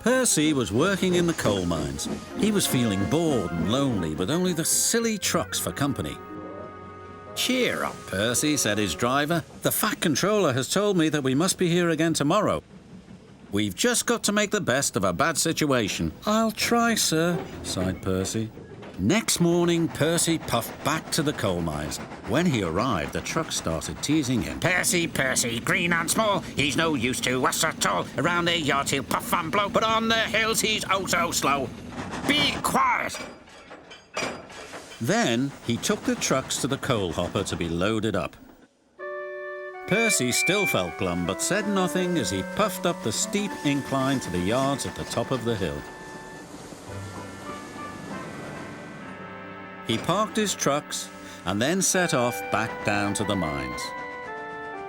Percy was working in the coal mines. He was feeling bored and lonely with only the silly trucks for company. "Cheer up, Percy," said his driver. "The Fat Controller has told me that we must be here again tomorrow. We've just got to make the best of a bad situation." "I'll try, sir," sighed Percy. Next morning, Percy puffed back to the coal mines. When he arrived, the truck started teasing him. "Percy, Percy, green and small, he's no use to us at all. Around the yards he'll puff and blow, but on the hills he's oh so slow. Be quiet!" Then he took the trucks to the coal hopper to be loaded up. Percy still felt glum, but said nothing as he puffed up the steep incline to the yards at the top of the hill. He parked his trucks and then set off back down to the mines.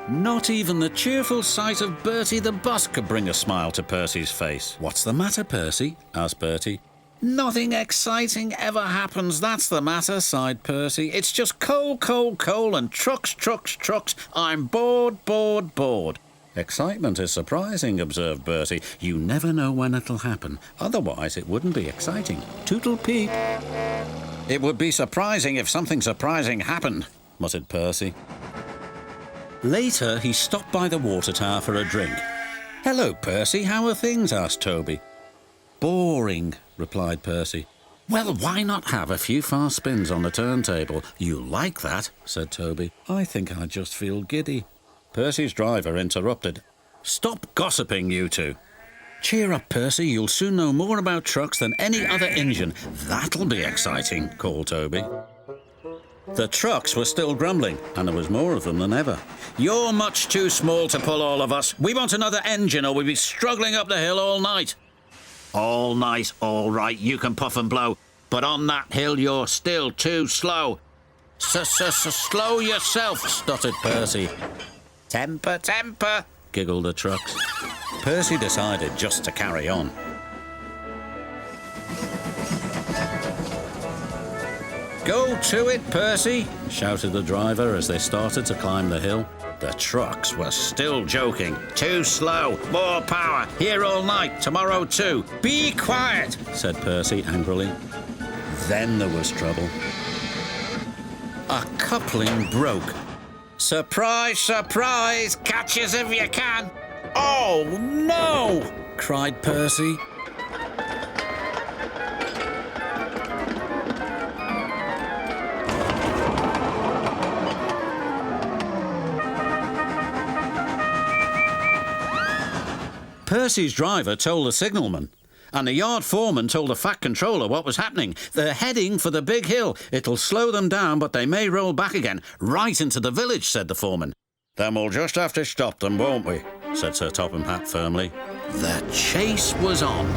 Not even the cheerful sight of Bertie the bus could bring a smile to Percy's face. "What's the matter, Percy?" asked Bertie. "Nothing exciting ever happens, that's the matter," sighed Percy. "It's just coal, coal, coal, and trucks, trucks, trucks. I'm bored, bored, bored." "Excitement is surprising," observed Bertie. "You never know when it'll happen. Otherwise, it wouldn't be exciting. Tootle peep." "It would be surprising if something surprising happened," muttered Percy. Later, he stopped by the water tower for a drink. "Hello, Percy, how are things?" asked Toby. "Boring," replied Percy. "Well, why not have a few fast spins on the turntable?" "You like that," said Toby. "I think I just feel giddy." Percy's driver interrupted. "Stop gossiping, you two. Cheer up, Percy, you'll soon know more about trucks than any other engine. That'll be exciting," called Toby. The trucks were still grumbling, and there was more of them than ever. "You're much too small to pull all of us. We want another engine or we'll be struggling up the hill all night." "All night, all right, you can puff and blow, but on that hill you're still too slow." Slow yourself," stuttered Percy. "Temper, temper," giggled the trucks. Percy decided just to carry on. "Go to it, Percy," shouted the driver as they started to climb the hill. The trucks were still joking. "Too slow, more power, here all night, tomorrow too." "Be quiet," said Percy angrily. Then there was trouble. A coupling broke. "Surprise, surprise, catch us if you can." "Oh, no!" cried Percy. Percy's driver told the signalman, and the yard foreman told the Fat Controller what was happening. "They're heading for the big hill. It'll slow them down, but they may roll back again, right into the village," said the foreman. "Then we'll just have to stop them, won't we?" said Sir Topham Hatt firmly. The chase was on.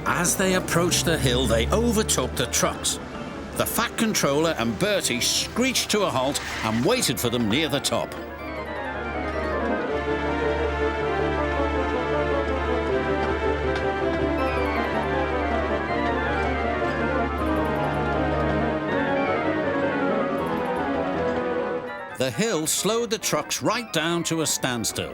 As they approached the hill, they overtook the trucks. The Fat Controller and Bertie screeched to a halt and waited for them near the top. The hill slowed the trucks right down to a standstill.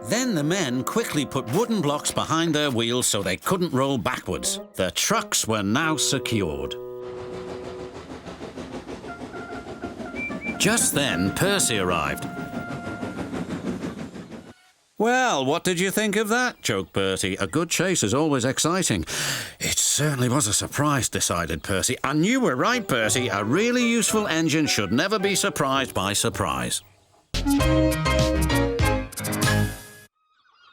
Then the men quickly put wooden blocks behind their wheels so they couldn't roll backwards. The trucks were now secured. Just then, Percy arrived. "Well, what did you think of that?" joked Bertie. "A good chase is always exciting." "It certainly was a surprise," decided Percy. "And you were right, Bertie. A really useful engine should never be surprised by surprise."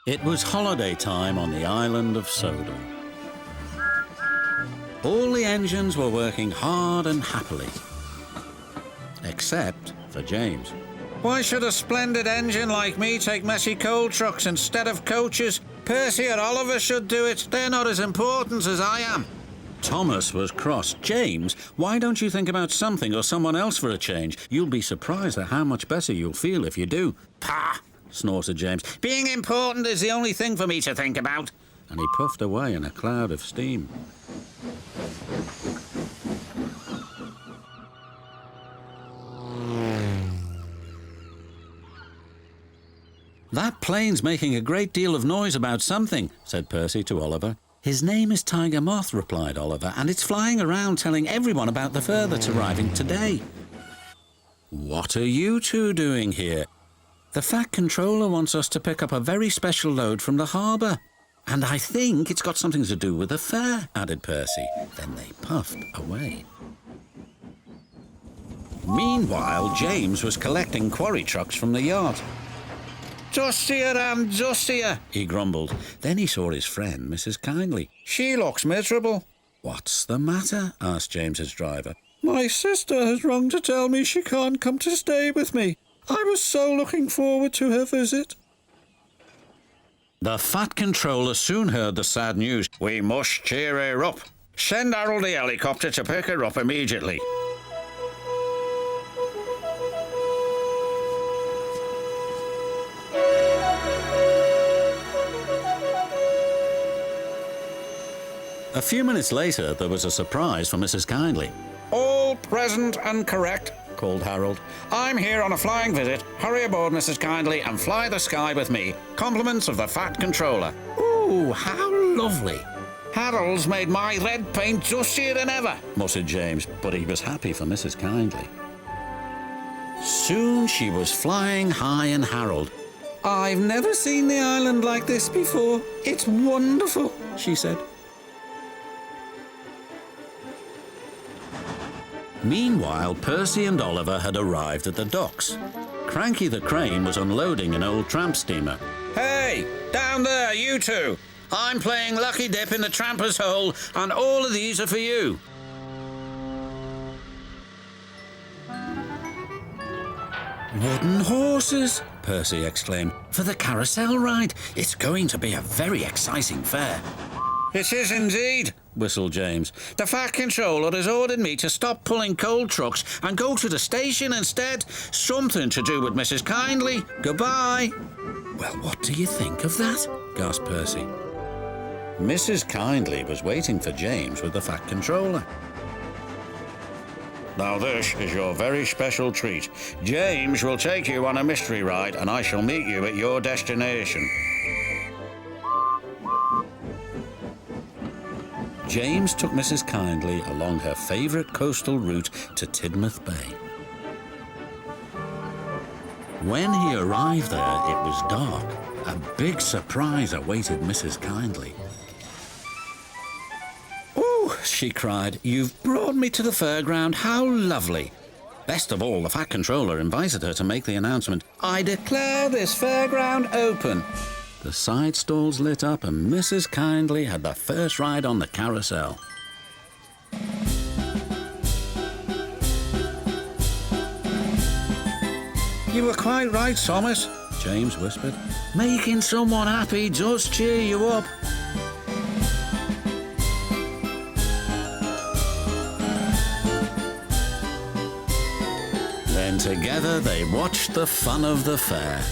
It was holiday time on the Island of Sodor. All the engines were working hard and happily, except for James. "Why should a splendid engine like me take messy coal trucks instead of coaches? Percy and Oliver should do it. They're not as important as I am." Thomas was cross. James, why don't you think about something or someone else for a change? You'll be surprised at how much better you'll feel if you do. Pah! Snorted James. Being important is the only thing for me to think about. And he puffed away in a cloud of steam. That plane's making a great deal of noise about something, said Percy to Oliver. His name is Tiger Moth, replied Oliver, and it's flying around telling everyone about the fur that's arriving today. What are you two doing here? The Fat Controller wants us to pick up a very special load from the harbour. And I think it's got something to do with the fair, added Percy. Then they puffed away. Meanwhile, James was collecting quarry trucks from the yacht. Dustier and dustier, he grumbled. Then he saw his friend, Mrs. Kindly. She looks miserable. What's the matter? Asked James's driver. My sister has rung to tell me she can't come to stay with me. I was so looking forward to her visit. The Fat Controller soon heard the sad news. We must cheer her up. Send Harold the helicopter to pick her up immediately. A few minutes later, there was a surprise for Mrs. Kindly. All present and correct, called Harold. I'm here on a flying visit. Hurry aboard, Mrs. Kindly, and fly the sky with me. Compliments of the Fat Controller. Ooh, how lovely. Harold's made my red paint dustier than ever, muttered James, but he was happy for Mrs. Kindly. Soon she was flying high in Harold. I've never seen the island like this before. It's wonderful, she said. Meanwhile, Percy and Oliver had arrived at the docks. Cranky the crane was unloading an old tramp steamer. Hey, down there, you two. I'm playing Lucky Dip in the Tramper's Hole, and all of these are for you. Wooden horses, Percy exclaimed, for the carousel ride. It's going to be a very exciting fair. It is indeed, whistled James. The Fat Controller has ordered me to stop pulling coal trucks and go to the station instead. Something to do with Mrs. Kindly. Goodbye. Well, what do you think of that? Gasped Percy. Mrs. Kindly was waiting for James with the Fat Controller. Now this is your very special treat. James will take you on a mystery ride and I shall meet you at your destination. James took Mrs. Kindly along her favourite coastal route to Tidmouth Bay. When he arrived there, it was dark. A big surprise awaited Mrs. Kindly. "Oh," she cried, "you've brought me to the fairground. How lovely!" Best of all, the Fat Controller invited her to make the announcement, "I declare this fairground open." The side stalls lit up and Mrs. Kindly had the first ride on the carousel. You were quite right, Thomas, James whispered. Making someone happy does cheer you up. Then together they watched the fun of the fair.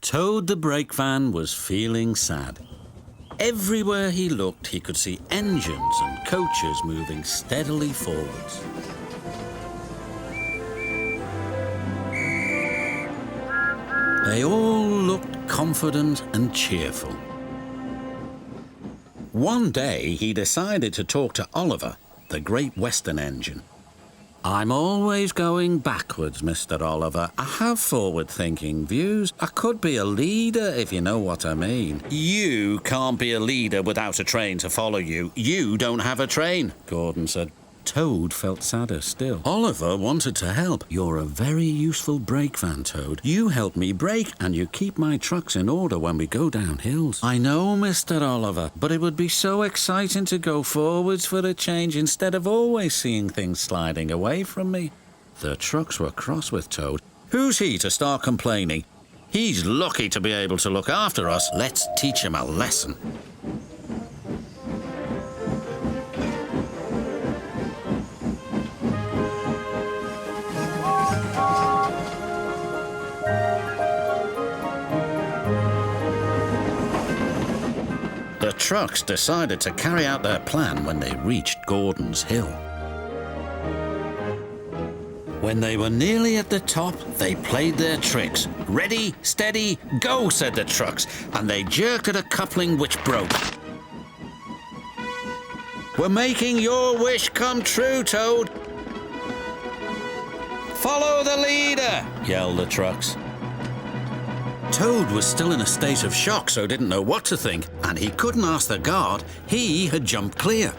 Toad the brake van was feeling sad. Everywhere he looked, he could see engines and coaches moving steadily forwards. They all looked confident and cheerful. One day, he decided to talk to Oliver, the Great Western engine. "I'm always going backwards, Mr. Oliver. I have forward-thinking views. I could be a leader, if you know what I mean." You can't be a leader without a train to follow you. You don't have a train, Gordon said. Toad felt sadder still. Oliver wanted to help. You're a very useful brake van, Toad. You help me brake and you keep my trucks in order when we go down hills. I know, Mr. Oliver, but it would be so exciting to go forwards for a change instead of always seeing things sliding away from me. The trucks were cross with Toad. Who's he to start complaining? He's lucky to be able to look after us. Let's teach him a lesson. The trucks decided to carry out their plan when they reached Gordon's Hill. When they were nearly at the top, they played their tricks. Ready, steady, go, said the trucks, and they jerked at a coupling which broke. We're making your wish come true, Toad. Follow the leader, yelled the trucks. Toad was still in a state of shock, so didn't know what to think, and he couldn't ask the guard. He had jumped clear.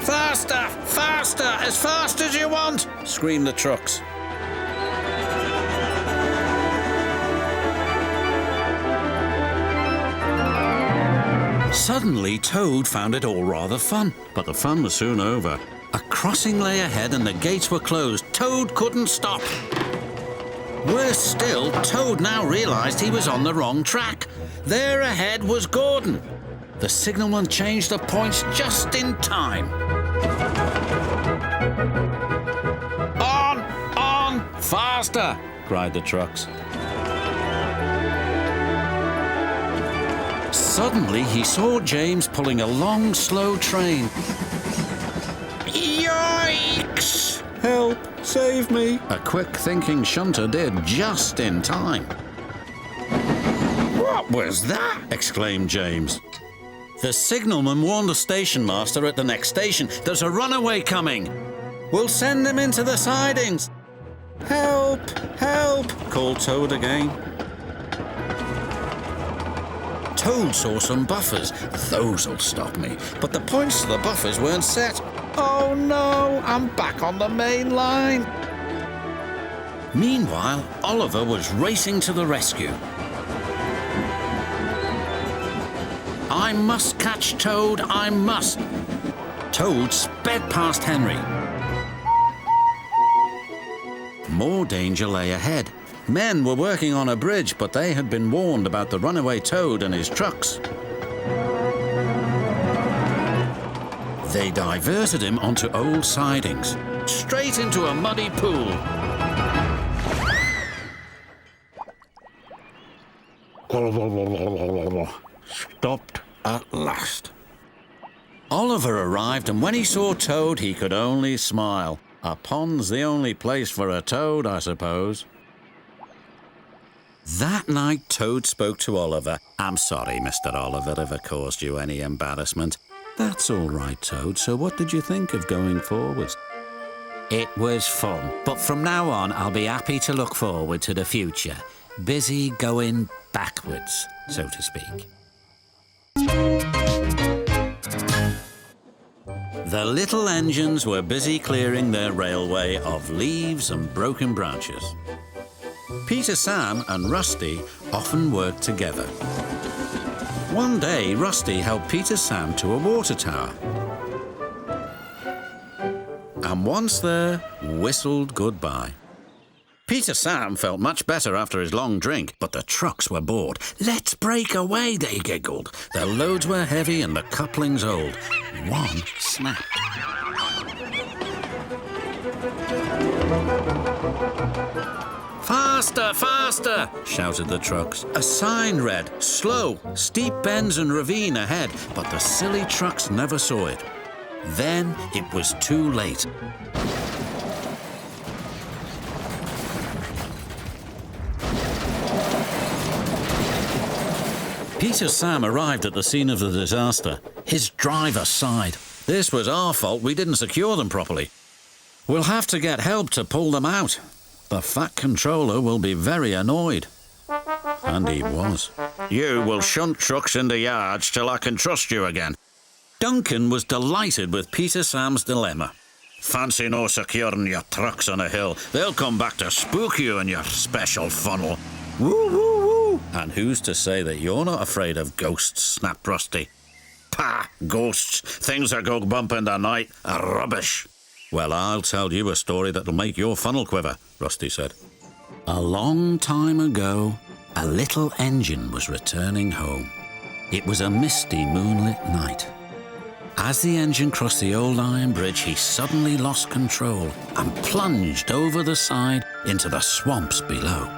Faster! Faster! As fast as you want! Screamed the trucks. Suddenly, Toad found it all rather fun, but the fun was soon over. A crossing lay ahead and the gates were closed. Toad couldn't stop. Worse still, Toad now realised he was on the wrong track. There ahead was Gordon. The signalman changed the points just in time. On! On! Faster! cried the trucks. Suddenly, he saw James pulling a long, slow train. Yikes! Help! Save me! A quick-thinking shunter did just in time. What was that? Exclaimed James. The signalman warned the station master at the next station. There's a runaway coming. We'll send him into the sidings. Help! Help! Called Toad again. Toad saw some buffers. Those'll stop me. But the points to the buffers weren't set. Oh no, I'm back on the main line. Meanwhile, Oliver was racing to the rescue. I must catch Toad, I must. Toad sped past Henry. More danger lay ahead. Men were working on a bridge, but they had been warned about the runaway Toad and his trucks. They diverted him onto old sidings, straight into a muddy pool. Stopped at last. Oliver arrived, and when he saw Toad, he could only smile. A pond's the only place for a toad, I suppose. That night, Toad spoke to Oliver. I'm sorry, Mr. Oliver, if I caused you any embarrassment. That's all right, Toad. So what did you think of going forwards? It was fun, but from now on, I'll be happy to look forward to the future. Busy going backwards, so to speak. The little engines were busy clearing their railway of leaves and broken branches. Peter, Sam and Rusty often worked together. One day, Rusty helped Peter Sam to a water tower. And once there, whistled goodbye. Peter Sam felt much better after his long drink, but the trucks were bored. Let's break away, they giggled. Their loads were heavy and the couplings old. One snapped. Faster, faster, shouted the trucks. A sign read, slow, steep bends and ravine ahead, but the silly trucks never saw it. Then it was too late. Peter Sam arrived at the scene of the disaster. His driver sighed. This was our fault, we didn't secure them properly. We'll have to get help to pull them out. The fat controller will be very annoyed. And he was. You will shunt trucks in the yards till I can trust you again. Duncan was delighted with Peter Sam's dilemma. Fancy no securing your trucks on a hill. They'll come back to spook you in your special funnel. Woo, woo, woo! And who's to say that you're not afraid of ghosts, snapped Rusty. Pah! Ghosts. Things that go bump in the night are rubbish. Well, I'll tell you a story that'll make your funnel quiver, Rusty said. A long time ago, a little engine was returning home. It was a misty, moonlit night. As the engine crossed the old iron bridge, he suddenly lost control and plunged over the side into the swamps below.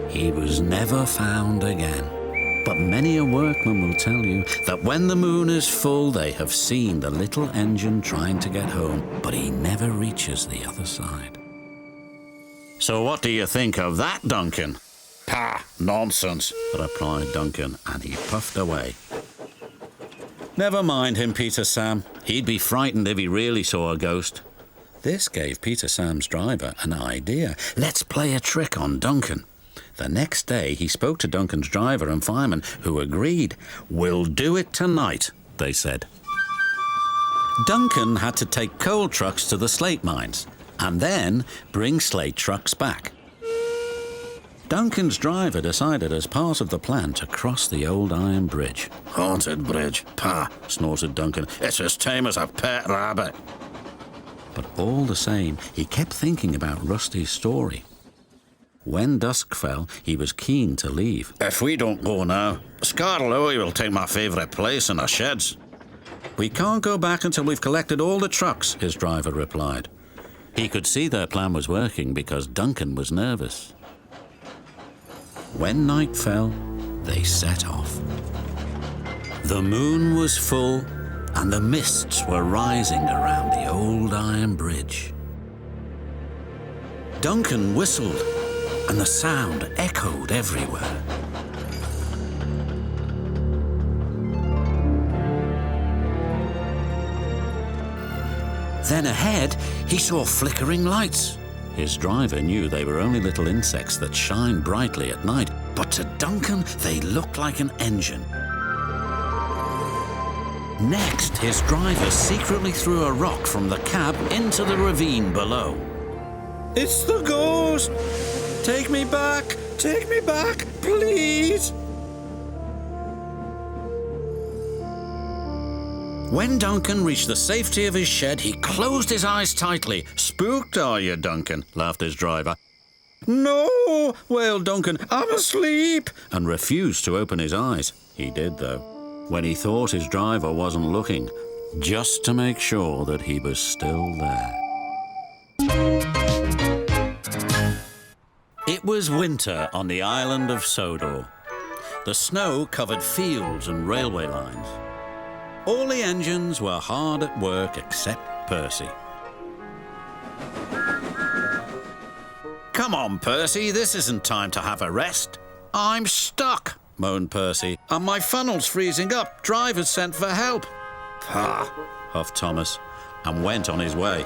He was never found again. But many a workman will tell you that when the moon is full, they have seen the little engine trying to get home, but he never reaches the other side. So what do you think of that, Duncan? Pah! Nonsense, replied Duncan, and he puffed away. Never mind him, Peter Sam. He'd be frightened if he really saw a ghost. This gave Peter Sam's driver an idea. Let's play a trick on Duncan. The next day, he spoke to Duncan's driver and fireman, who agreed. We'll do it tonight, they said. Duncan had to take coal trucks to the slate mines and then bring slate trucks back. Duncan's driver decided as part of the plan to cross the old iron bridge. Haunted bridge. Pah! Snorted Duncan. It's as tame as a pet rabbit. But all the same, he kept thinking about Rusty's story. When dusk fell, he was keen to leave. If we don't go now, Scarlowy will take my favourite place in the sheds. We can't go back until we've collected all the trucks, his driver replied. He could see their plan was working because Duncan was nervous. When night fell, they set off. The moon was full and the mists were rising around the old iron bridge. Duncan whistled, and the sound echoed everywhere. Then ahead, he saw flickering lights. His driver knew they were only little insects that shine brightly at night, but to Duncan, they looked like an engine. Next, his driver secretly threw a rock from the cab into the ravine below. It's the ghost! Take me back, please! When Duncan reached the safety of his shed, he closed his eyes tightly. Spooked, are you, Duncan? Laughed his driver. No, wailed Duncan, I'm asleep! And refused to open his eyes. He did, though, when he thought his driver wasn't looking, just to make sure that he was still there. It was winter on the island of Sodor. The snow covered fields and railway lines. All the engines were hard at work except Percy. Come on, Percy, this isn't time to have a rest. I'm stuck, moaned Percy, and my funnel's freezing up. Driver's sent for help. Pah, huffed Thomas, and went on his way.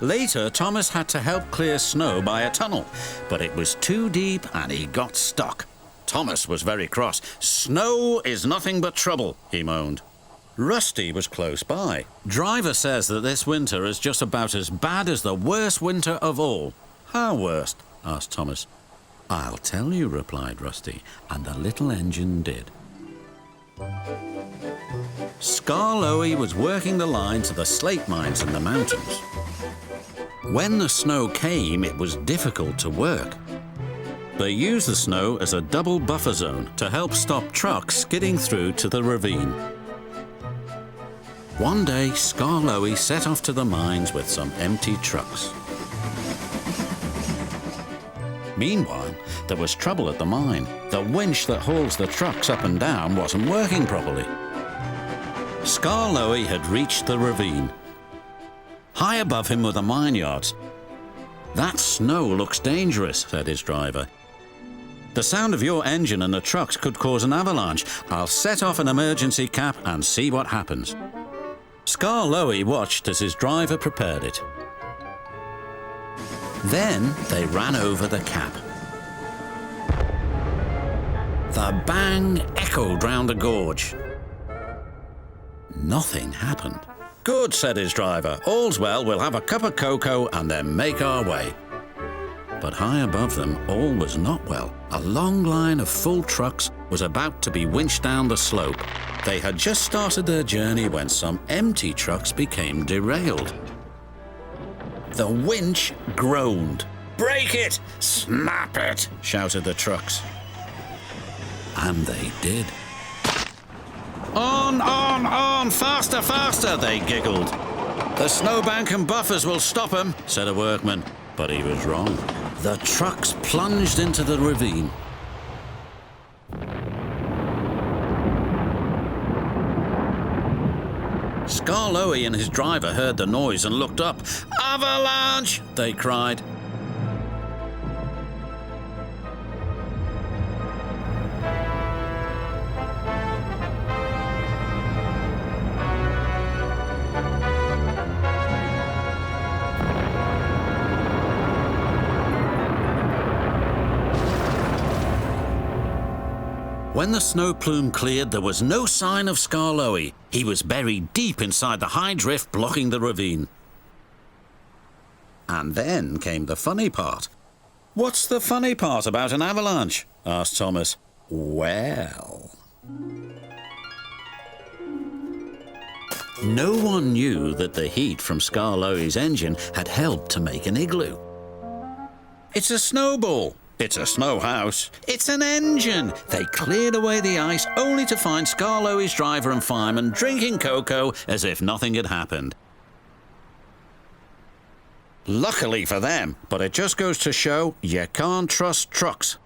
Later, Thomas had to help clear snow by a tunnel, but it was too deep and he got stuck. Thomas was very cross. Snow is nothing but trouble, he moaned. Rusty was close by. Driver says that this winter is just about as bad as the worst winter of all. How worst? Asked Thomas. I'll tell you, replied Rusty, and the little engine did. Scarlowy was working the line to the slate mines in the mountains. When the snow came, it was difficult to work. They used the snow as a double buffer zone to help stop trucks skidding through to the ravine. One day, Scarlowy set off to the mines with some empty trucks. Meanwhile, there was trouble at the mine. The winch that hauls the trucks up and down wasn't working properly. Scarlowy had reached the ravine. High above him were the mine yards. That snow looks dangerous, said his driver. The sound of your engine and the trucks could cause an avalanche. I'll set off an emergency cap and see what happens. Skarloey watched as his driver prepared it. Then they ran over the cap. The bang echoed round the gorge. Nothing happened. Good, said his driver. All's well, we'll have a cup of cocoa and then make our way. But high above them, all was not well. A long line of full trucks was about to be winched down the slope. They had just started their journey when some empty trucks became derailed. The winch groaned. Break it! Snap it! Shouted the trucks. And they did. On, faster, faster, they giggled. The snowbank and buffers will stop them, said a workman, but he was wrong. The trucks plunged into the ravine. Skarloey and his driver heard the noise and looked up. Avalanche! They cried. When the snow plume cleared, there was no sign of Skarloey. He was buried deep inside the high drift blocking the ravine. And then came the funny part. What's the funny part about an avalanche? Asked Thomas. Well... No one knew that the heat from Skarloey's engine had helped to make an igloo. It's a snowball. It's a snow house. It's an engine. They cleared away the ice only to find Skarloey's driver and fireman drinking cocoa as if nothing had happened. Luckily for them, but it just goes to show you can't trust trucks.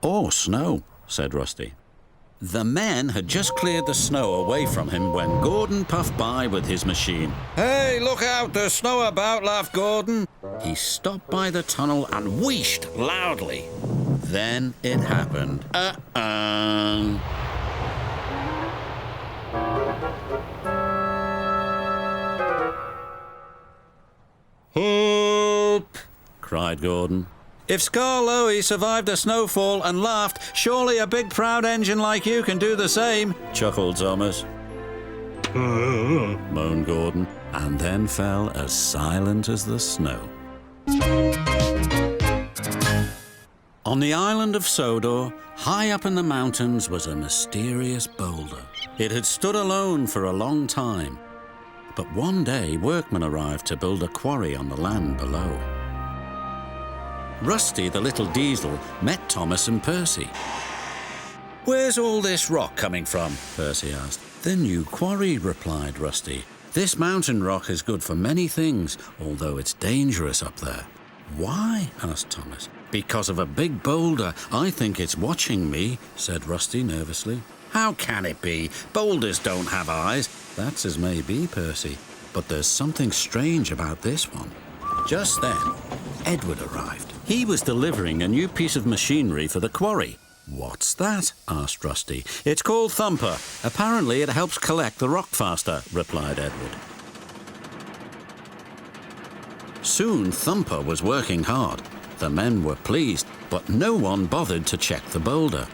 Or snow, said Rusty. The men had just cleared the snow away from him when Gordon puffed by with his machine. Hey, look out, there's snow about, laughed Gordon. He stopped by the tunnel and wheeshed loudly. Then it happened. Help! Cried Gordon. If Skarloey survived a snowfall and laughed, surely a big proud engine like you can do the same, chuckled Thomas. Moaned Gordon, and then fell as silent as the snow. On the island of Sodor, high up in the mountains, was a mysterious boulder. It had stood alone for a long time, but one day workmen arrived to build a quarry on the land below. Rusty, the little diesel, met Thomas and Percy. Where's all this rock coming from? Percy asked. The new quarry, replied Rusty. This mountain rock is good for many things, although it's dangerous up there. Why? Asked Thomas. Because of a big boulder. I think it's watching me, said Rusty nervously. How can it be? Boulders don't have eyes. That's as may be, Percy. But there's something strange about this one. Just then, Edward arrived. He was delivering a new piece of machinery for the quarry. What's that? Asked Rusty. It's called Thumper. Apparently it helps collect the rock faster, replied Edward. Soon Thumper was working hard. The men were pleased, but no one bothered to check the boulder.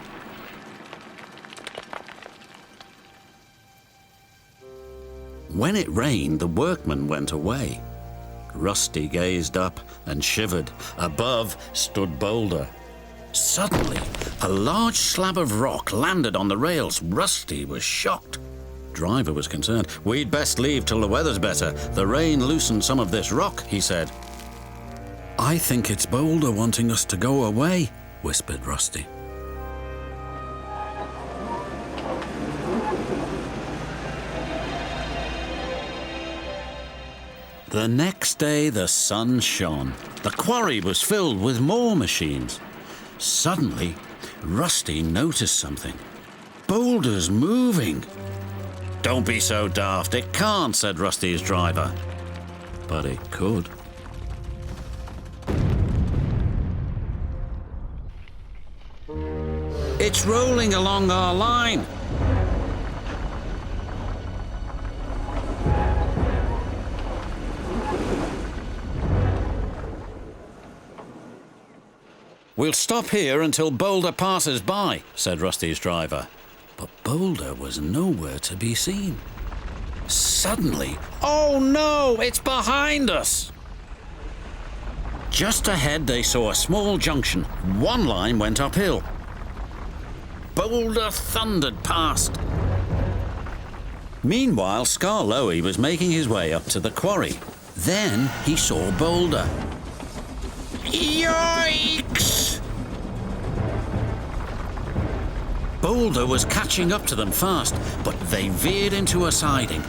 When it rained, the workmen went away. Rusty gazed up and shivered. Above stood Boulder. Suddenly, a large slab of rock landed on the rails. Rusty was shocked. Driver was concerned. We'd best leave till the weather's better. The rain loosened some of this rock, he said. I think it's Boulder wanting us to go away, whispered Rusty. The next day the sun shone. The quarry was filled with more machines. Suddenly, Rusty noticed something. Boulder's moving. Don't be so daft. It can't, said Rusty's driver. But it could. It's rolling along our line. We'll stop here until Boulder passes by, said Rusty's driver. But Boulder was nowhere to be seen. Suddenly, oh no, it's behind us! Just ahead they saw a small junction. One line went uphill. Boulder thundered past. Meanwhile, Skarloey was making his way up to the quarry. Then he saw Boulder. Yikes! Boulder was catching up to them fast, but they veered into a siding.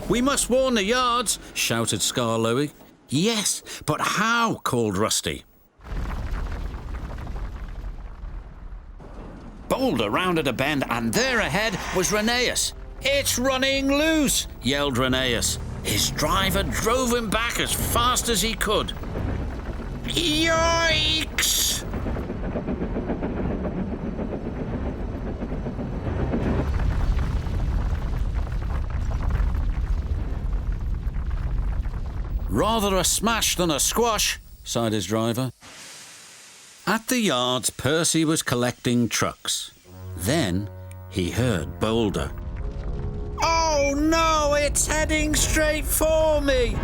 We must warn the yards, shouted Skarloey. Yes, but how? Called Rusty. Boulder rounded a bend, and there ahead was Rheneas. It's running loose, yelled Rheneas. His driver drove him back as fast as he could. Yikes! Rather a smash than a squash, sighed his driver. At the yards, Percy was collecting trucks. Then he heard Boulder. Oh no, it's heading straight for me!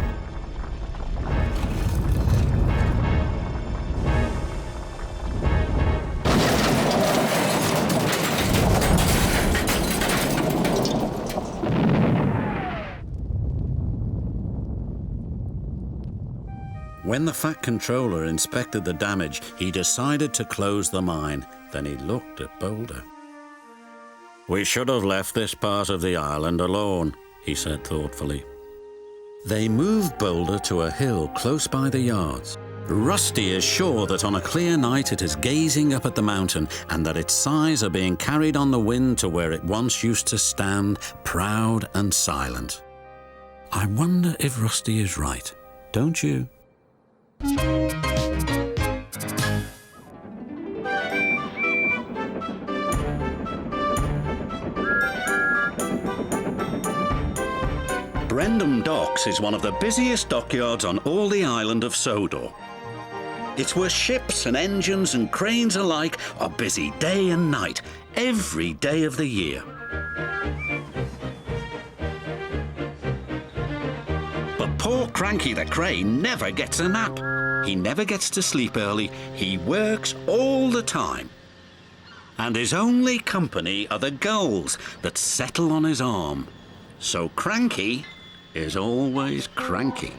When the Fat Controller inspected the damage, he decided to close the mine. Then he looked at Boulder. We should have left this part of the island alone, he said thoughtfully. They moved Boulder to a hill close by the yards. Rusty is sure that on a clear night it is gazing up at the mountain and that its sides are being carried on the wind to where it once used to stand, proud and silent. I wonder if Rusty is right, don't you? Brendam Docks is one of the busiest dockyards on all the island of Sodor. It's where ships and engines and cranes alike are busy day and night, every day of the year. But poor Cranky the crane never gets a nap. He never gets to sleep early. He works all the time. And his only company are the gulls that settle on his arm. So Cranky is always cranky.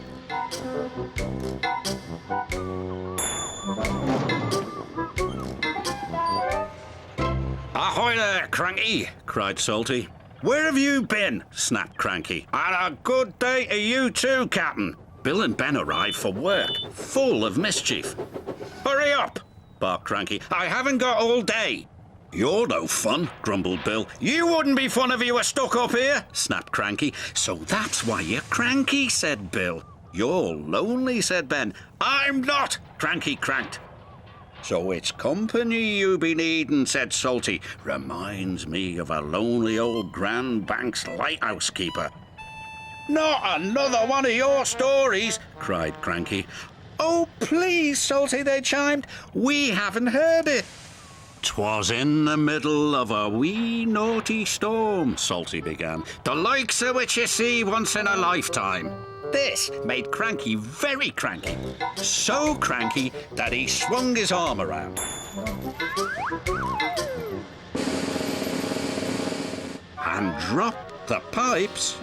Ahoy there, Cranky, cried Salty. Where have you been? Snapped Cranky. And a good day to you too, Captain. Bill and Ben arrived for work, full of mischief. Hurry up, barked Cranky. I haven't got all day. You're no fun, grumbled Bill. You wouldn't be fun if you were stuck up here, snapped Cranky. So that's why you're cranky, said Bill. You're lonely, said Ben. I'm not, Cranky cranked. So it's company you be needing, said Salty. Reminds me of a lonely old Grand Banks lighthouse keeper. Not another one of your stories, cried Cranky. Oh, please, Salty, they chimed. We haven't heard it. 'Twas in the middle of a wee naughty storm, Salty began, the likes of which you see once in a lifetime. This made Cranky very cranky. So cranky that he swung his arm around. And dropped the pipes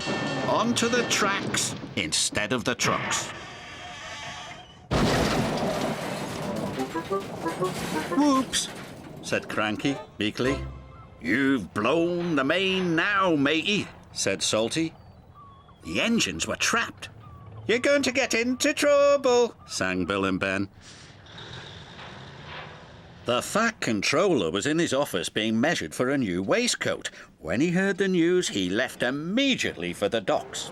onto the tracks instead of the trucks. Whoops, said Cranky meekly. You've blown the main now, matey, said Salty. The engines were trapped. You're going to get into trouble, sang Bill and Ben. The Fat Controller was in his office being measured for a new waistcoat. When he heard the news, he left immediately for the docks.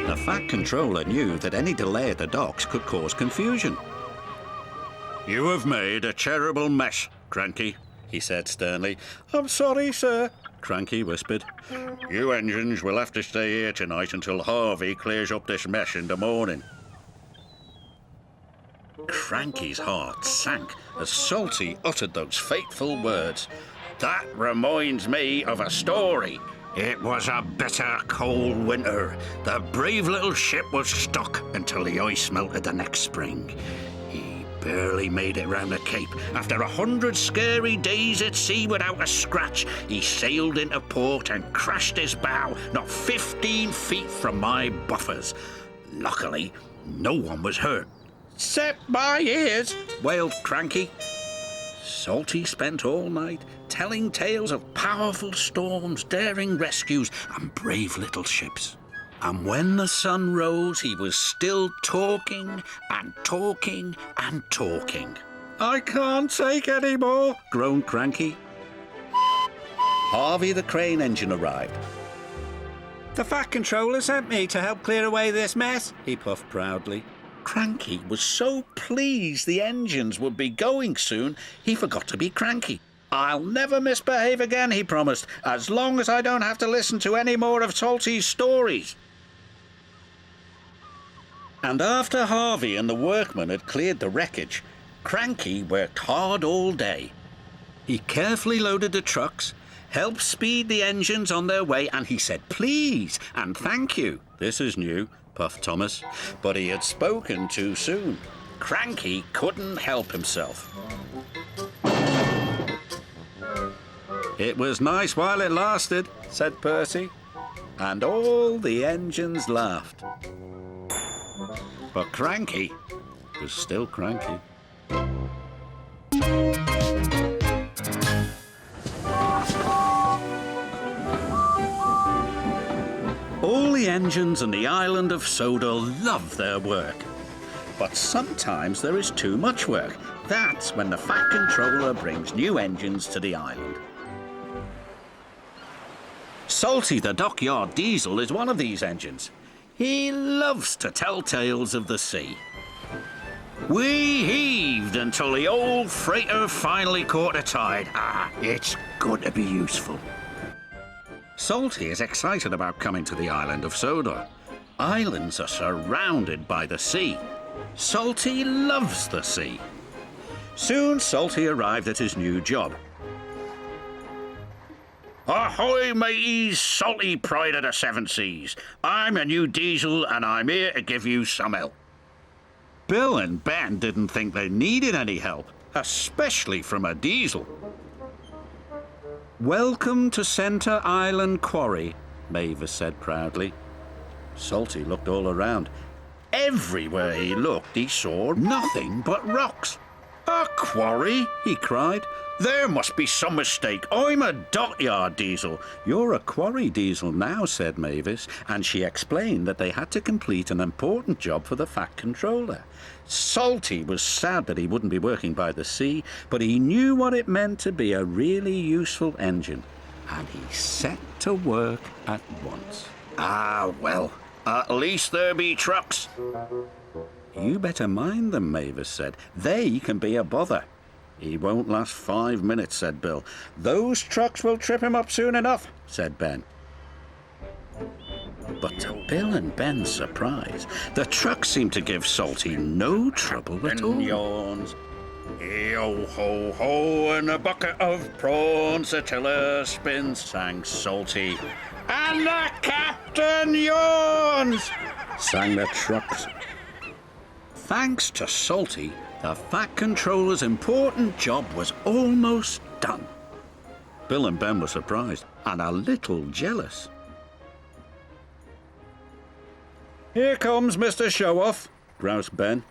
The Fat Controller knew that any delay at the docks could cause confusion. You have made a terrible mess, Cranky, he said sternly. I'm sorry, sir, Cranky whispered. You engines will have to stay here tonight until Harvey clears up this mess in the morning. Cranky's heart sank as Salty uttered those fateful words. That reminds me of a story. It was a bitter cold winter. The brave little ship was stuck until the ice melted the next spring. He barely made it round the Cape. After 100 scary days at sea without a scratch, he sailed into port and crashed his bow not 15 feet from my buffers. Luckily, no one was hurt. "Except my ears," wailed Cranky. Salty spent all night telling tales of powerful storms, daring rescues, and brave little ships. And when the sun rose, he was still talking and talking and talking. I can't take any more, groaned Cranky. Harvey the crane engine arrived. The Fat Controller sent me to help clear away this mess, he puffed proudly. Cranky was so pleased the engines would be going soon, he forgot to be cranky. "I'll never misbehave again," he promised, "as long as I don't have to listen to any more of Salty's stories." And after Harvey and the workmen had cleared the wreckage, Cranky worked hard all day. He carefully loaded the trucks, helped speed the engines on their way, and he said please and thank you. "This is new," puffed Thomas, but he had spoken too soon. Cranky couldn't help himself. "It was nice while it lasted," said Percy, and all the engines laughed. But Cranky was still cranky. All the engines on the Island of Sodor love their work. But sometimes there is too much work. That's when the Fat Controller brings new engines to the island. Salty the Dockyard Diesel is one of these engines. He loves to tell tales of the sea. We heaved until the old freighter finally caught a tide. It's good to be useful. Salty is excited about coming to the Island of Sodor. Islands are surrounded by the sea. Salty loves the sea. Soon Salty arrived at his new job. Ahoy, mateys, Salty pride of the seven seas. I'm a new diesel and I'm here to give you some help. Bill and Ben didn't think they needed any help, especially from a diesel. "Welcome to Centre Island Quarry," Mavis said proudly. Salty looked all around. Everywhere he looked, he saw nothing but rocks. "A quarry?" he cried. "There must be some mistake. I'm a dockyard diesel." "You're a quarry diesel now," said Mavis, and she explained that they had to complete an important job for the Fat Controller. Salty was sad that he wouldn't be working by the sea, but he knew what it meant to be a really useful engine, and he set to work at once. Well, at least there be trucks. "You better mind them," Mavis said. "They can be a bother." "He won't last 5 minutes," said Bill. "Those trucks will trip him up soon enough," said Ben. But to Bill and Ben's surprise, the trucks seemed to give Salty no trouble at all. Yawns. Yo ho ho, and a bucket of prawns, the tiller spins, sang Salty. And the captain yawns, sang the trucks. Thanks to Salty, the Fat Controller's important job was almost done. Bill and Ben were surprised and a little jealous. "Here comes Mr. Show-Off," groused Ben.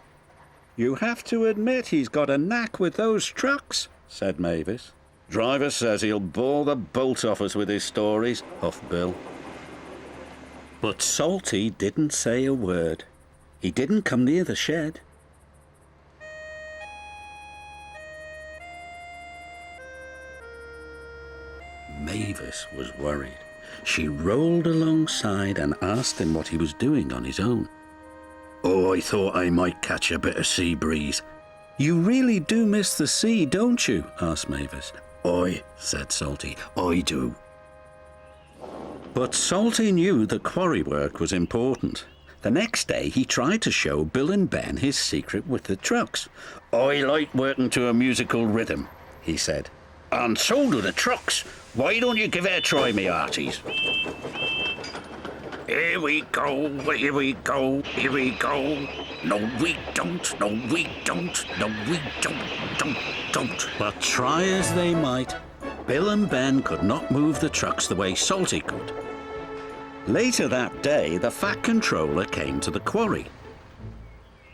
"You have to admit he's got a knack with those trucks," said Mavis. "Driver says he'll bore the bolt off us with his stories," huffed Bill. But Salty didn't say a word. He didn't come near the shed. Mavis was worried. She rolled alongside and asked him what he was doing on his own. "Oh, I thought I might catch a bit of sea breeze," You really do miss the sea, don't you? Asked Mavis. Aye, said Salty, I do. But Salty knew that quarry work was important. The next day he tried to show Bill and Ben his secret with the trucks. I like working to a musical rhythm, he said. And so do the trucks. Why don't you give it a try, me hearties? Here we go, here we go, here we go. No, we don't, no, we don't, no, we don't. But try as they might, Bill and Ben could not move the trucks the way Salty could. Later that day, the Fat Controller came to the quarry.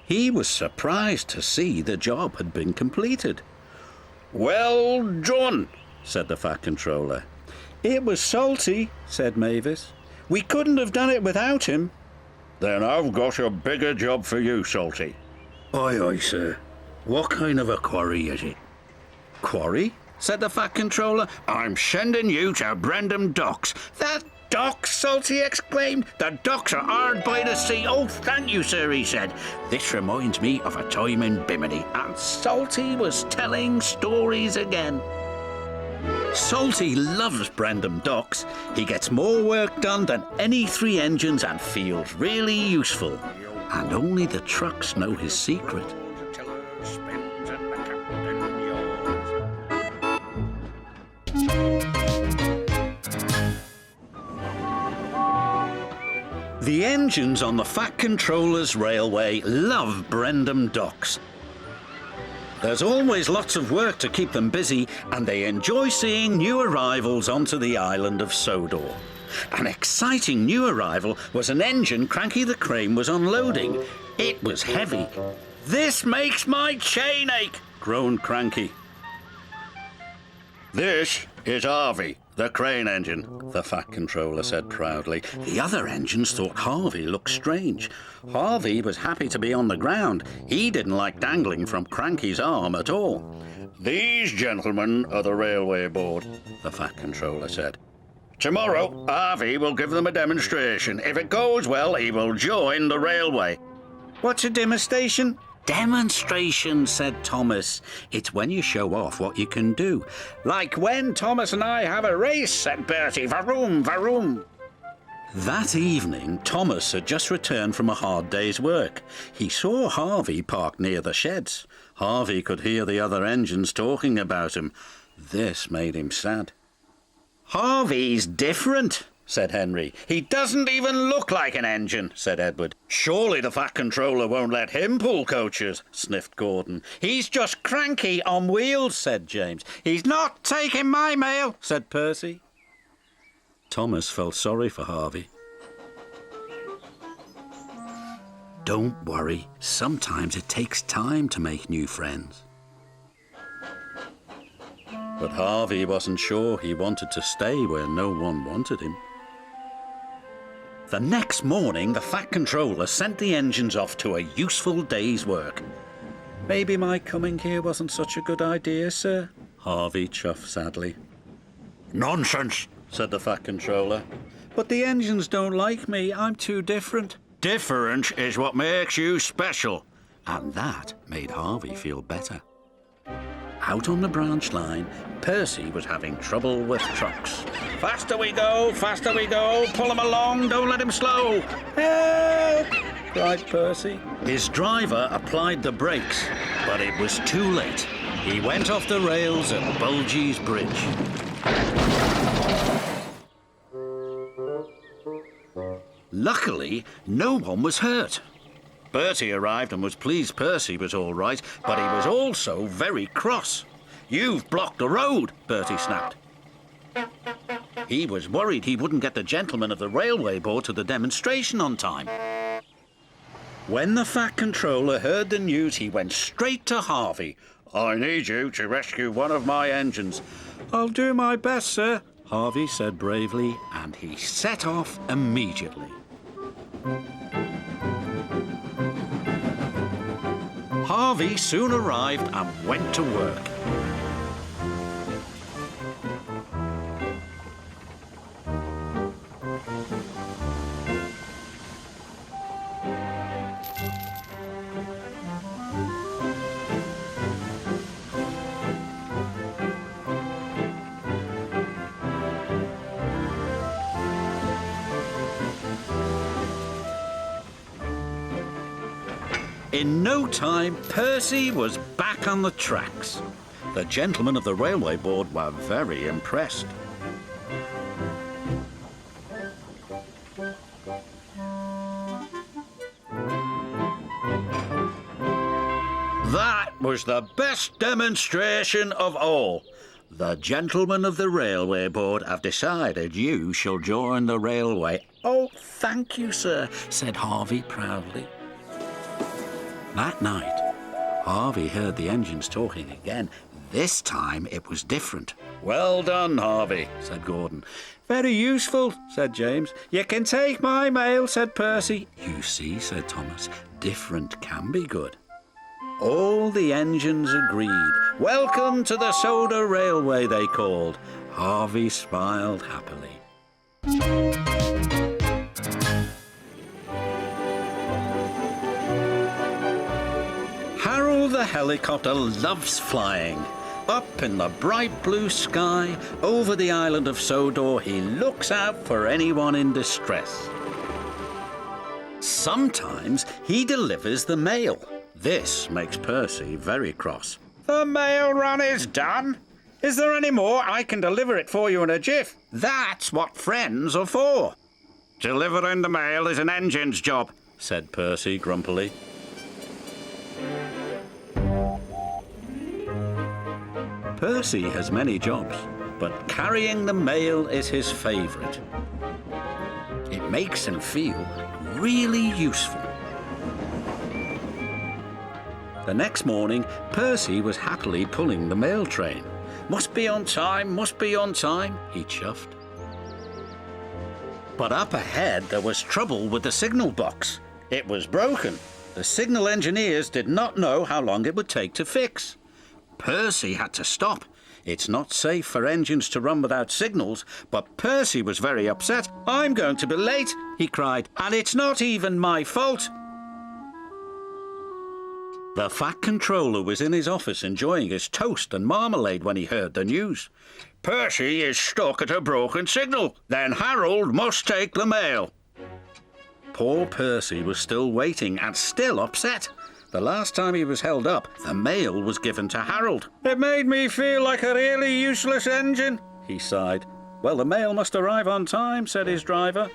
He was surprised to see the job had been completed. Well done, said the Fat Controller. It was Salty, said Mavis. We couldn't have done it without him. Then I've got a bigger job for you, Salty. Aye, aye, sir. What kind of a quarry is it? Quarry? Said the Fat Controller. I'm sending you to Brendam Docks. The docks, Salty exclaimed. The docks are hard by the sea. Oh, thank you, sir, he said. This reminds me of a time in Bimini. And Salty was telling stories again. Salty loves Brendam Docks. He gets more work done than any 3 engines and feels really useful. And only the trucks know his secret. The engines on the Fat Controller's railway love Brendam Docks. There's always lots of work to keep them busy, and they enjoy seeing new arrivals onto the Island of Sodor. An exciting new arrival was an engine Cranky the crane was unloading. It was heavy. "This makes my chain ache," groaned Cranky. This is Harvey, the crane engine, the Fat Controller said proudly. The other engines thought Harvey looked strange. Harvey was happy to be on the ground. He didn't like dangling from Cranky's arm at all. These gentlemen are the railway board, the Fat Controller said. Tomorrow, Harvey will give them a demonstration. If it goes well, he will join the railway. What's a demonstration? Demonstration, said Thomas. It's when you show off what you can do. Like when Thomas and I have a race, said Bertie. Varoom, varoom. That evening, Thomas had just returned from a hard day's work. He saw Harvey parked near the sheds. Harvey could hear the other engines talking about him. This made him sad. Harvey's different, said Henry. He doesn't even look like an engine, said Edward. Surely the Fat Controller won't let him pull coaches, sniffed Gordon. He's just Cranky on wheels, said James. He's not taking my mail, said Percy. Thomas felt sorry for Harvey. Don't worry, sometimes it takes time to make new friends. But Harvey wasn't sure he wanted to stay where no one wanted him. The next morning, the Fat Controller sent the engines off to a useful day's work. Maybe my coming here wasn't such a good idea, sir, Harvey chuffed sadly. Nonsense, said the Fat Controller. But the engines don't like me. I'm too different. Different is what makes you special. And that made Harvey feel better. Out on the branch line, Percy was having trouble with trucks. Faster we go, pull him along, don't let him slow. Help! Cried Percy. His driver applied the brakes, but it was too late. He went off the rails at Bulgy's Bridge. Luckily, no one was hurt. Bertie arrived and was pleased Percy was all right, but he was also very cross. You've blocked the road, Bertie snapped. He was worried he wouldn't get the gentlemen of the railway board to the demonstration on time. When the Fat Controller heard the news, he went straight to Harvey. I need you to rescue one of my engines. I'll do my best, sir, Harvey said bravely, and he set off immediately. Harvey soon arrived and went to work. In no time, Percy was back on the tracks. The gentlemen of the railway board were very impressed. That was the best demonstration of all. The gentlemen of the railway board have decided you shall join the railway. Oh, thank you, sir, said Harvey proudly. That night, Harvey heard the engines talking again. This time it was different. Well done, Harvey, said Gordon. Very useful, said James. You can take my mail, said Percy. You see, said Thomas, different can be good. All the engines agreed. Welcome to the Sodor Railway, they called. Harvey smiled happily. Harold the helicopter loves flying. Up in the bright blue sky, over the island of Sodor, he looks out for anyone in distress. Sometimes he delivers the mail. This makes Percy very cross. The mail run is done. Is there any more? I can deliver it for you in a jiff. That's what friends are for. Delivering the mail is an engine's job, said Percy grumpily. Percy has many jobs, but carrying the mail is his favourite. It makes him feel really useful. The next morning, Percy was happily pulling the mail train. Must be on time, he chuffed. But up ahead there was trouble with the signal box. It was broken. The signal engineers did not know how long it would take to fix. Percy had to stop. It's not safe for engines to run without signals, but Percy was very upset. I'm going to be late, he cried, and it's not even my fault. The Fat Controller was in his office enjoying his toast and marmalade when he heard the news. Percy is stuck at a broken signal. Then Harold must take the mail. Poor Percy was still waiting and still upset. The last time he was held up, the mail was given to Harold. It made me feel like a really useless engine, he sighed. Well, the mail must arrive on time, said his driver.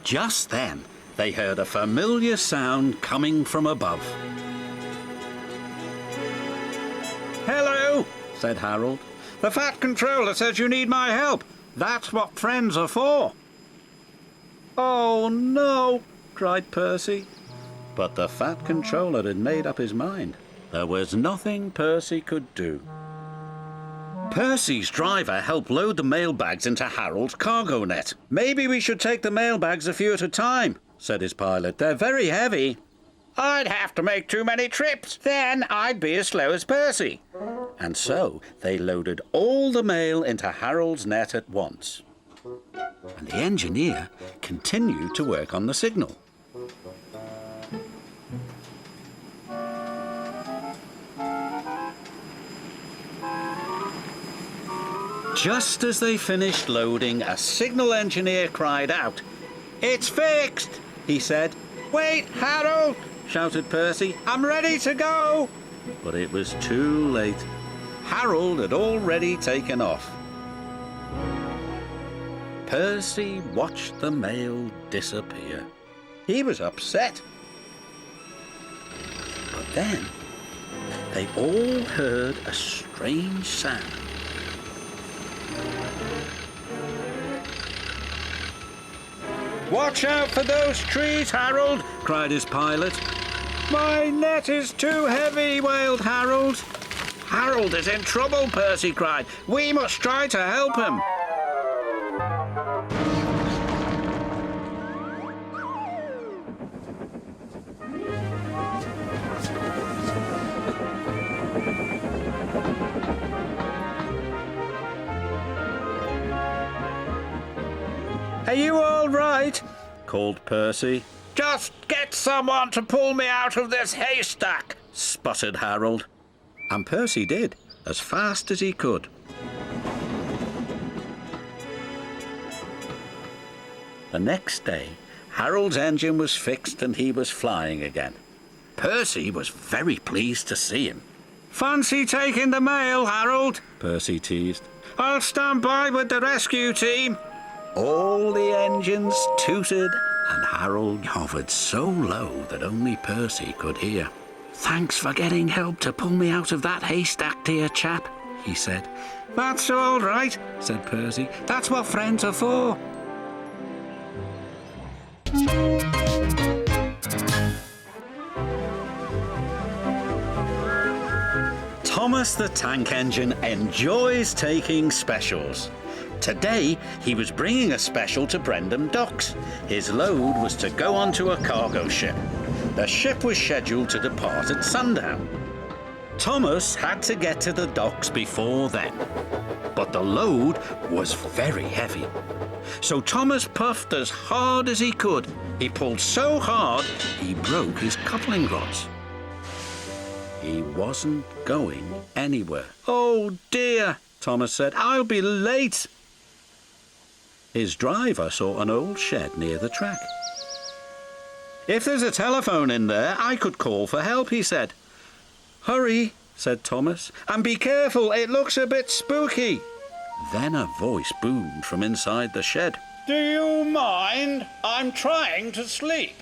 Just then, they heard a familiar sound coming from above. Hello, said Harold. The Fat Controller says you need my help. That's what friends are for. Oh, no, cried Percy. But the Fat Controller had made up his mind. There was nothing Percy could do. Percy's driver helped load the mailbags into Harold's cargo net. Maybe we should take the mailbags a few at a time, said his pilot. They're very heavy. I'd have to make too many trips. Then I'd be as slow as Percy. And so they loaded all the mail into Harold's net at once. And the engineer continued to work on the signal. Just as they finished loading, a signal engineer cried out. It's fixed, he said. Wait, Harold, shouted Percy. I'm ready to go. But it was too late. Harold had already taken off. Percy watched the mail disappear. He was upset. But then they all heard a strange sound. Watch out for those trees, Harold, cried his pilot. My net is too heavy, wailed Harold. Harold is in trouble, Percy cried. We must try to help him. Are you all right? Called Percy. Just get someone to pull me out of this haystack, sputtered Harold. And Percy did, as fast as he could. The next day, Harold's engine was fixed and he was flying again. Percy was very pleased to see him. "Fancy taking the mail, Harold?" Percy teased. "I'll stand by with the rescue team." All the engines tooted, and Harold hovered so low that only Percy could hear. "Thanks for getting help to pull me out of that haystack, dear chap," he said. "That's all right," said Percy. "That's what friends are for." Thomas the Tank Engine enjoys taking specials. Today, he was bringing a special to Brendam Docks. His load was to go onto a cargo ship. The ship was scheduled to depart at sundown. Thomas had to get to the docks before then, but the load was very heavy. So Thomas puffed as hard as he could. He pulled so hard, he broke his coupling rods. He wasn't going anywhere. "Oh dear," Thomas said, "I'll be late." His driver saw an old shed near the track. "If there's a telephone in there, I could call for help," he said. "Hurry," said Thomas, "and be careful, it looks a bit spooky." Then a voice boomed from inside the shed. "Do you mind? I'm trying to sleep."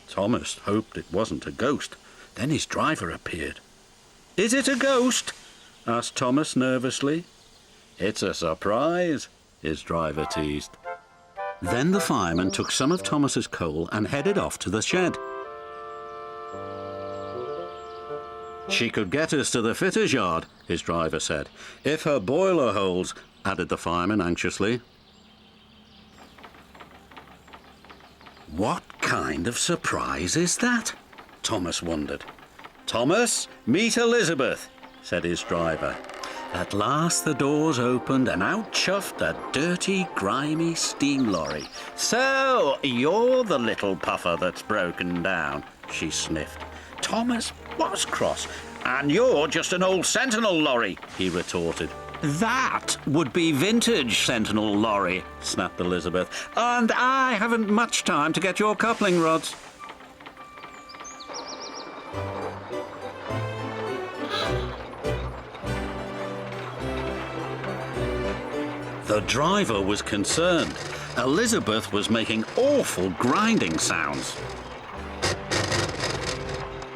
Thomas hoped it wasn't a ghost. Then his driver appeared. "Is it a ghost?" asked Thomas nervously. "It's a surprise," his driver teased. Then the fireman took some of Thomas's coal and headed off to the shed. "She could get us to the fitter's yard," his driver said. "If her boiler holds," added the fireman anxiously. What kind of surprise is that? Thomas wondered. "Thomas, meet Elizabeth," said his driver. At last the doors opened and out chuffed a dirty, grimy steam lorry. "So, you're the little puffer that's broken down," she sniffed. Thomas was cross. "And you're just an old Sentinel lorry," he retorted. "That would be vintage Sentinel lorry," snapped Elizabeth. "And I haven't much time to get your coupling rods." The driver was concerned. Elizabeth was making awful grinding sounds.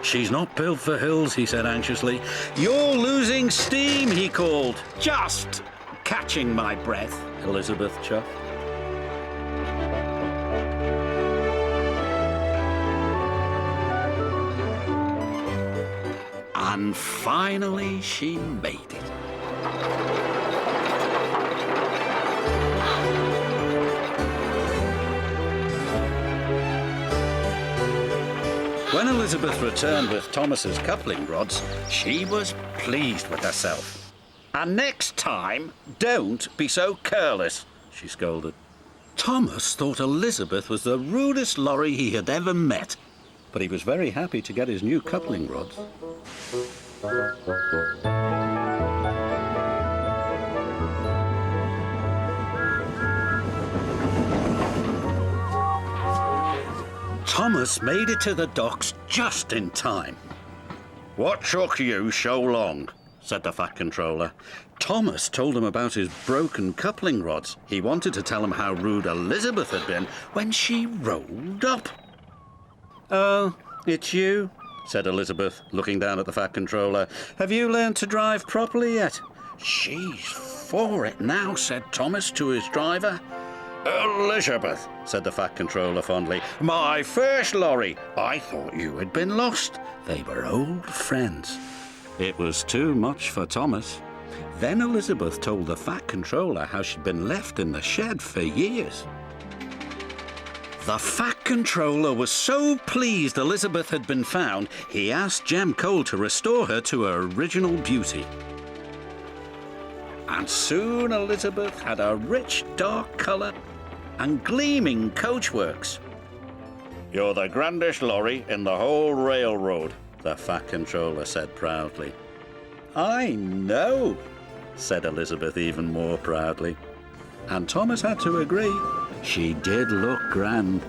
"She's not built for hills," he said anxiously. "You're losing steam," he called. "Just catching my breath," Elizabeth chuffed. And finally she made it. When Elizabeth returned with Thomas's coupling rods, she was pleased with herself. "And next time, don't be so careless," she scolded. Thomas thought Elizabeth was the rudest lorry he had ever met, but he was very happy to get his new coupling rods. Thomas made it to the docks just in time. "What took you so long?" said the Fat Controller. Thomas told him about his broken coupling rods. He wanted to tell him how rude Elizabeth had been when she rolled up. "Oh, it's you," said Elizabeth, looking down at the Fat Controller. "Have you learned to drive properly yet?" "She's for it now," said Thomas to his driver. "Elizabeth," said the Fat Controller fondly, "my first lorry. I thought you had been lost." They were old friends. It was too much for Thomas. Then Elizabeth told the Fat Controller how she'd been left in the shed for years. The Fat Controller was so pleased Elizabeth had been found, he asked Jem Cole to restore her to her original beauty. And soon Elizabeth had a rich dark colour and gleaming coachworks. "You're the grandest lorry in the whole railroad," the Fat Controller said proudly. "I know," said Elizabeth even more proudly. And Thomas had to agree. She did look grand.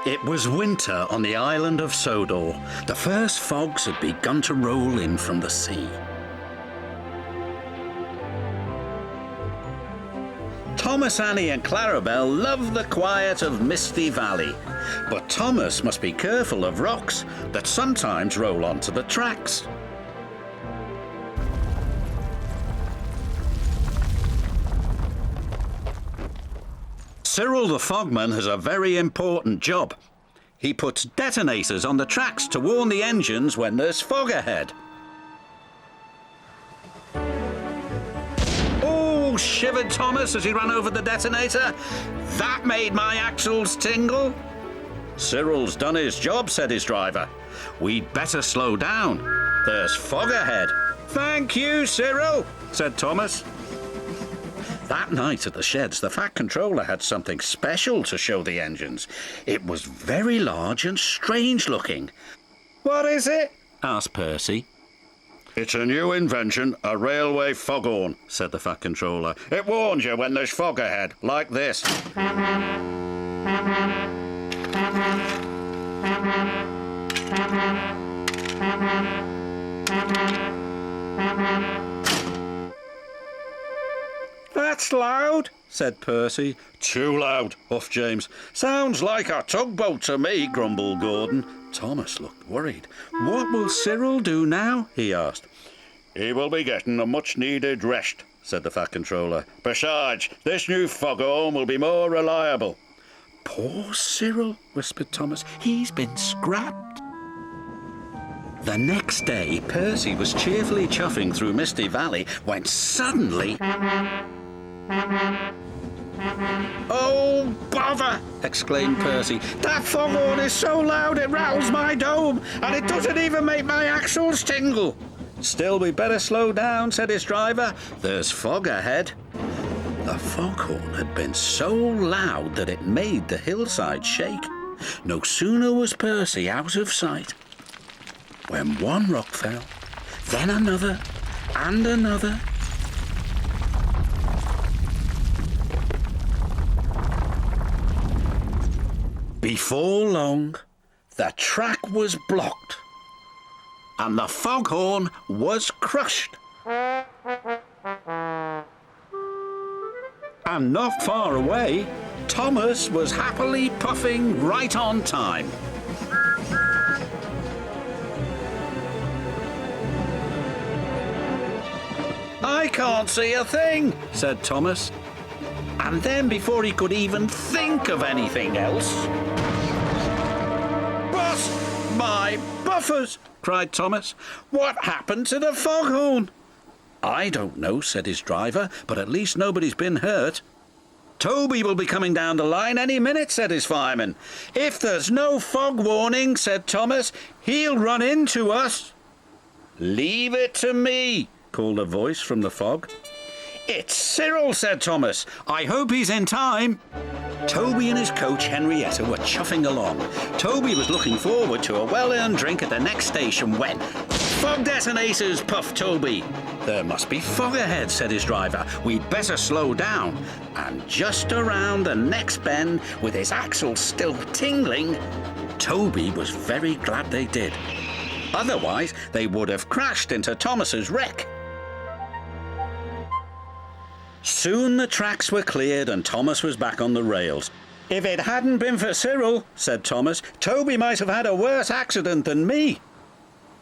It was winter on the island of Sodor. The first fogs had begun to roll in from the sea. Thomas, Annie and Clarabelle loved the quiet of Misty Valley, but Thomas must be careful of rocks that sometimes roll onto the tracks. Cyril the Fogman has a very important job. He puts detonators on the tracks to warn the engines when there's fog ahead. Oh, shivered Thomas as he ran over the detonator. That made my axles tingle. Cyril's done his job, said his driver. We'd better slow down. There's fog ahead. Thank you, Cyril, said Thomas. That night at the sheds, the Fat Controller had something special to show the engines. It was very large and strange looking. What is it? Asked Percy. It's a new invention, a railway foghorn, said the Fat Controller. It warns you when there's fog ahead, like this. That's loud, said Percy. Too loud, huffed James. Sounds like a tugboat to me, grumbled Gordon. Thomas looked worried. What will Cyril do now? He asked. He will be getting a much-needed rest, said the Fat Controller. Besides, this new foghorn will be more reliable. Poor Cyril, whispered Thomas. He's been scrapped. The next day, Percy was cheerfully chuffing through Misty Valley when suddenly... Oh, bother! exclaimed Percy. That foghorn is so loud it rattles my dome, and it doesn't even make my axles tingle. Still, we'd better slow down, said his driver. There's fog ahead. The foghorn had been so loud that it made the hillside shake. No sooner was Percy out of sight when one rock fell, then another, and another. Before long, the track was blocked, and the foghorn was crushed. And not far away, Thomas was happily puffing right on time. I can't see a thing, said Thomas. And then, before he could even think of anything else... Bust my buffers, cried Thomas. What happened to the foghorn? I don't know, said his driver, but at least nobody's been hurt. Toby will be coming down the line any minute, said his fireman. If there's no fog warning, said Thomas, he'll run into us. Leave it to me, called a voice from the fog. It's Cyril, said Thomas. I hope he's in time. Toby and his coach, Henrietta, were chuffing along. Toby was looking forward to a well-earned drink at the next station when... Fog detonators, puffed Toby. There must be fog ahead, said his driver. We'd better slow down. And just around the next bend, with his axles still tingling, Toby was very glad they did. Otherwise, they would have crashed into Thomas's wreck. Soon the tracks were cleared and Thomas was back on the rails. If it hadn't been for Cyril, said Thomas, Toby might have had a worse accident than me.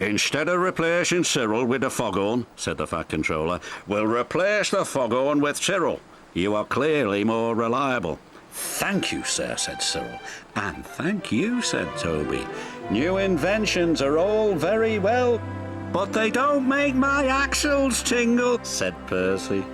Instead of replacing Cyril with the foghorn, said the Fat Controller, we'll replace the foghorn with Cyril. You are clearly more reliable. Thank you, sir, said Cyril. And thank you, said Toby. New inventions are all very well, but they don't make my axles tingle, said Percy.